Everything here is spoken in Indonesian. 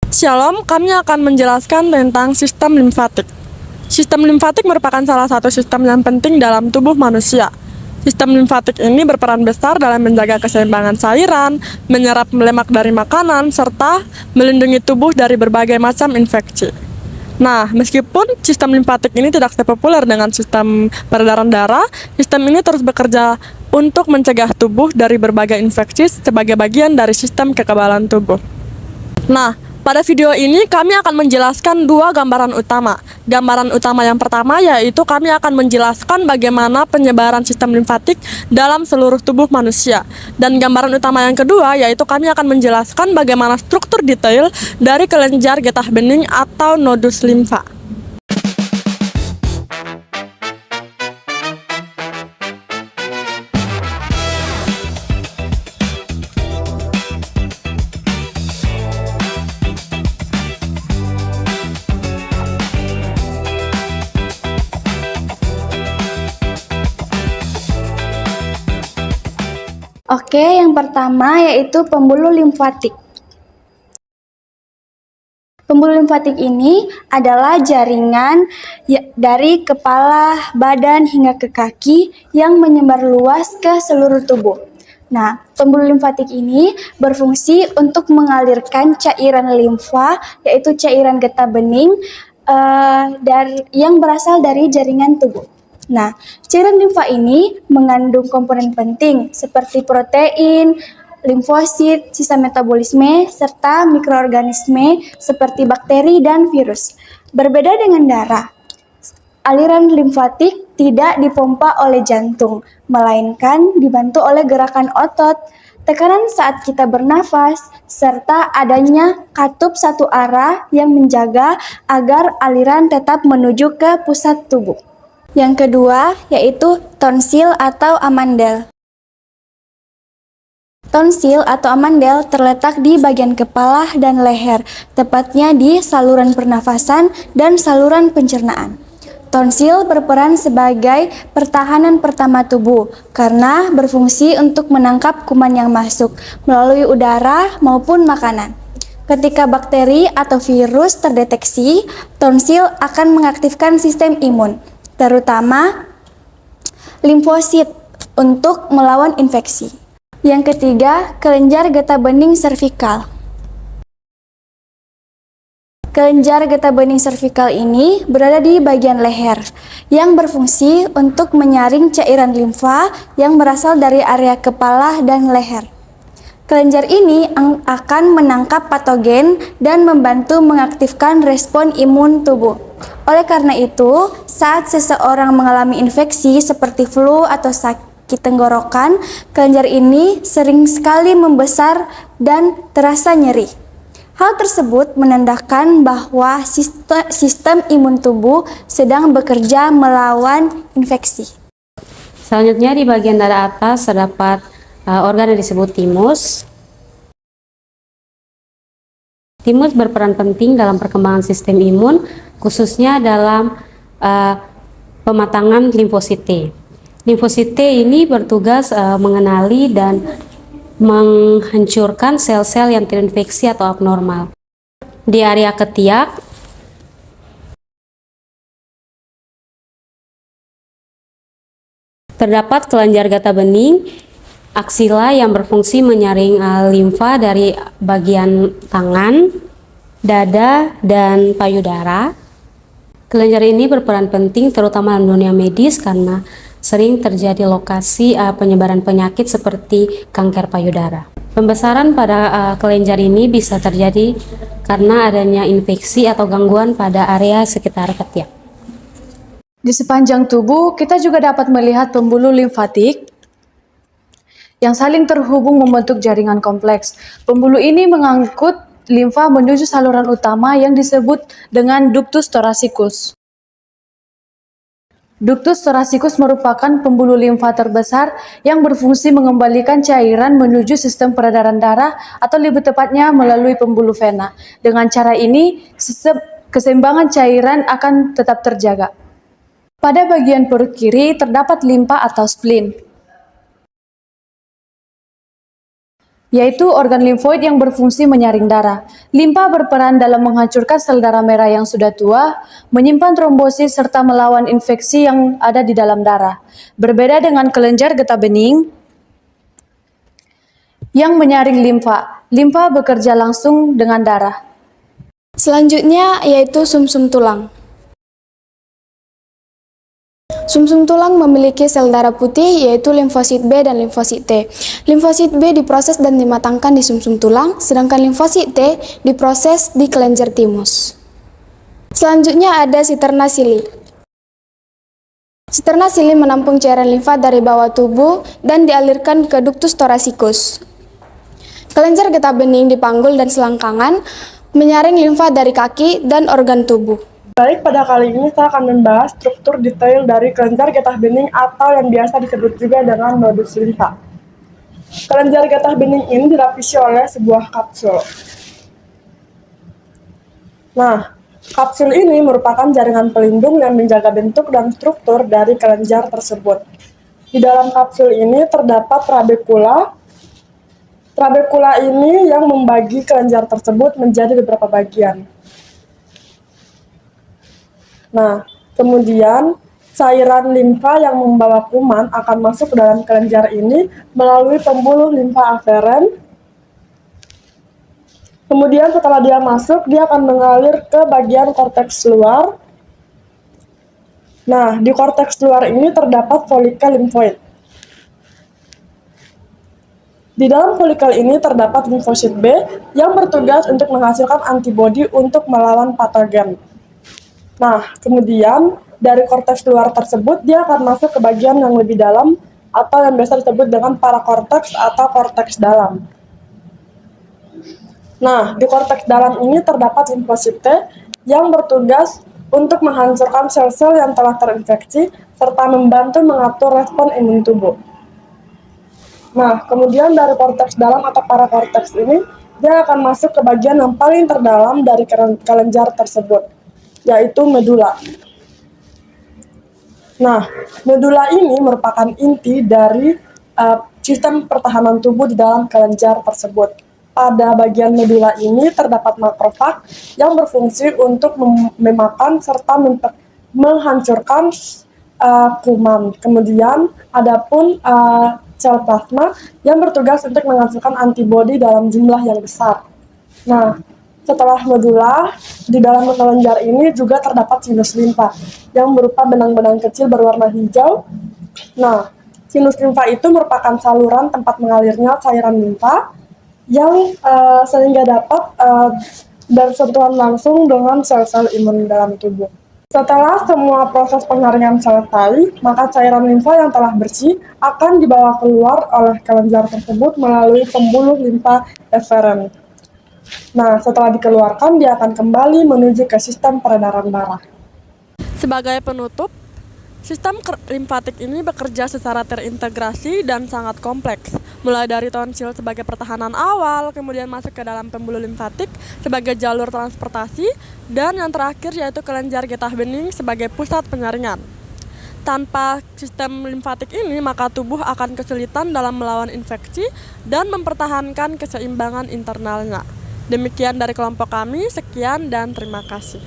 Shalom, kami akan menjelaskan tentang sistem limfatik. Sistem limfatik merupakan salah satu sistem yang penting dalam tubuh manusia. Sistem limfatik ini berperan besar dalam menjaga keseimbangan cairan, menyerap lemak dari makanan, serta melindungi tubuh dari berbagai macam infeksi. Nah, meskipun sistem limfatik ini tidak sepopuler dengan sistem peredaran darah, sistem ini terus bekerja untuk mencegah tubuh dari berbagai infeksi sebagai bagian dari sistem kekebalan tubuh. Nah, pada video ini kami akan menjelaskan dua gambaran utama. Gambaran utama yang pertama yaitu kami akan menjelaskan bagaimana penyebaran sistem limfatik dalam seluruh tubuh manusia. Dan gambaran utama yang kedua yaitu kami akan menjelaskan bagaimana struktur detail dari kelenjar getah bening atau nodus limfa. Oke, yang pertama yaitu pembuluh limfatik. Pembuluh limfatik ini adalah jaringan dari kepala, badan, hingga ke kaki yang menyebar luas ke seluruh tubuh. Nah, pembuluh limfatik ini berfungsi untuk mengalirkan cairan limfa, yaitu cairan getah bening yang berasal dari jaringan tubuh. Nah, cairan limfa ini mengandung komponen penting seperti protein, limfosit, sisa metabolisme, serta mikroorganisme seperti bakteri dan virus. Berbeda dengan darah, aliran limfatik tidak dipompa oleh jantung, melainkan dibantu oleh gerakan otot, tekanan saat kita bernafas, serta adanya katup satu arah yang menjaga agar aliran tetap menuju ke pusat tubuh. Yang kedua yaitu tonsil atau amandel. Tonsil atau amandel terletak di bagian kepala dan leher, tepatnya di saluran pernafasan dan saluran pencernaan. Tonsil berperan sebagai pertahanan pertama tubuh karena berfungsi untuk menangkap kuman yang masuk melalui udara maupun makanan. Ketika bakteri atau virus terdeteksi, tonsil akan mengaktifkan sistem imun, terutama limfosit untuk melawan infeksi. Yang ketiga, kelenjar getah bening servikal. Kelenjar getah bening servikal ini berada di bagian leher yang berfungsi untuk menyaring cairan limfa yang berasal dari area kepala dan leher. Kelenjar ini akan menangkap patogen dan membantu mengaktifkan respon imun tubuh. Oleh karena itu, saat seseorang mengalami infeksi seperti flu atau sakit tenggorokan, kelenjar ini sering sekali membesar dan terasa nyeri. Hal tersebut menandakan bahwa sistem imun tubuh sedang bekerja melawan infeksi. Selanjutnya di bagian dada atas terdapat organ yang disebut timus. Timus berperan penting dalam perkembangan sistem imun, khususnya dalam pematangan limfosite. Limfosite ini bertugas mengenali dan menghancurkan sel-sel yang terinfeksi atau abnormal. Di area ketiak, terdapat kelenjar getah bening, aksila yang berfungsi menyaring limfa dari bagian tangan, dada, dan payudara. Kelenjar ini berperan penting terutama dalam dunia medis karena sering terjadi lokasi penyebaran penyakit seperti kanker payudara. Pembesaran pada kelenjar ini bisa terjadi karena adanya infeksi atau gangguan pada area sekitar ketiak. Di sepanjang tubuh, kita juga dapat melihat pembuluh limfatik yang saling terhubung membentuk jaringan kompleks. Pembuluh ini mengangkut limfa menuju saluran utama yang disebut dengan ductus thoracicus. Ductus thoracicus merupakan pembuluh limfa terbesar yang berfungsi mengembalikan cairan menuju sistem peredaran darah atau lebih tepatnya melalui pembuluh vena. Dengan cara ini, keseimbangan cairan akan tetap terjaga. Pada bagian perut kiri terdapat limpa atau spleen. yaitu organ limfoid yang berfungsi menyaring darah. Limfa berperan dalam menghancurkan sel darah merah yang sudah tua, menyimpan trombosit serta melawan infeksi yang ada di dalam darah. Berbeda dengan kelenjar getah bening yang menyaring limfa. Limfa bekerja langsung dengan darah. Selanjutnya yaitu sumsum tulang. Sumsum tulang memiliki sel darah putih yaitu limfosit B dan limfosit T. Limfosit B diproses dan dimatangkan di sumsum tulang, sedangkan limfosit T diproses di kelenjar timus. Selanjutnya ada siterna sili. Siterna sili menampung cairan limfa dari bawah tubuh dan dialirkan ke ductus thoracicus. Kelenjar getah bening di panggul dan selangkangan menyaring limfa dari kaki dan organ tubuh. Baik, pada kali ini saya akan membahas struktur detail dari kelenjar getah bening atau yang biasa disebut juga dengan nodus limfa. Kelenjar getah bening ini dilapisi oleh sebuah kapsul. Nah, kapsul ini merupakan jaringan pelindung yang menjaga bentuk dan struktur dari kelenjar tersebut. Di dalam kapsul ini terdapat trabekula. Trabekula ini yang membagi kelenjar tersebut menjadi beberapa bagian. Nah, kemudian cairan limfa yang membawa kuman akan masuk ke dalam kelenjar ini melalui pembuluh limfa aferen. Kemudian setelah dia masuk, dia akan mengalir ke bagian korteks luar. Nah, di korteks luar ini terdapat folikel limfoid. Di dalam folikel ini terdapat limfosit B yang bertugas untuk menghasilkan antibodi untuk melawan patogen. Nah, kemudian dari korteks luar tersebut dia akan masuk ke bagian yang lebih dalam atau yang biasa disebut dengan parakorteks atau korteks dalam. Nah, di korteks dalam ini terdapat limfosit T yang bertugas untuk menghancurkan sel-sel yang telah terinfeksi serta membantu mengatur respon imun tubuh. Nah, kemudian dari korteks dalam atau parakorteks ini dia akan masuk ke bagian yang paling terdalam dari kelenjar tersebut, yaitu medula. Nah, medula ini merupakan inti dari sistem pertahanan tubuh di dalam kelenjar tersebut. Pada bagian medula ini terdapat makrofag yang berfungsi untuk memakan serta menghancurkan kuman. Kemudian adapun sel plasma yang bertugas untuk menghasilkan antibodi dalam jumlah yang besar. Nah, setelah medula, di dalam kelenjar ini juga terdapat sinus limfa yang berupa benang-benang kecil berwarna hijau. Nah, sinus limfa itu merupakan saluran tempat mengalirnya cairan limfa yang sehingga dapat bersentuhan langsung dengan sel-sel imun dalam tubuh. Setelah semua proses penyaringan selesai, maka cairan limfa yang telah bersih akan dibawa keluar oleh kelenjar tersebut melalui pembuluh limfa eferen. Nah, setelah dikeluarkan, dia akan kembali menuju ke sistem peredaran darah. Sebagai penutup, sistem limfatik ini bekerja secara terintegrasi dan sangat kompleks. Mulai dari tonsil sebagai pertahanan awal, kemudian masuk ke dalam pembuluh limfatik sebagai jalur transportasi, dan yang terakhir yaitu kelenjar getah bening sebagai pusat penyaringan. Tanpa sistem limfatik ini, maka tubuh akan kesulitan dalam melawan infeksi dan mempertahankan keseimbangan internalnya. Demikian dari kelompok kami, sekian dan terima kasih.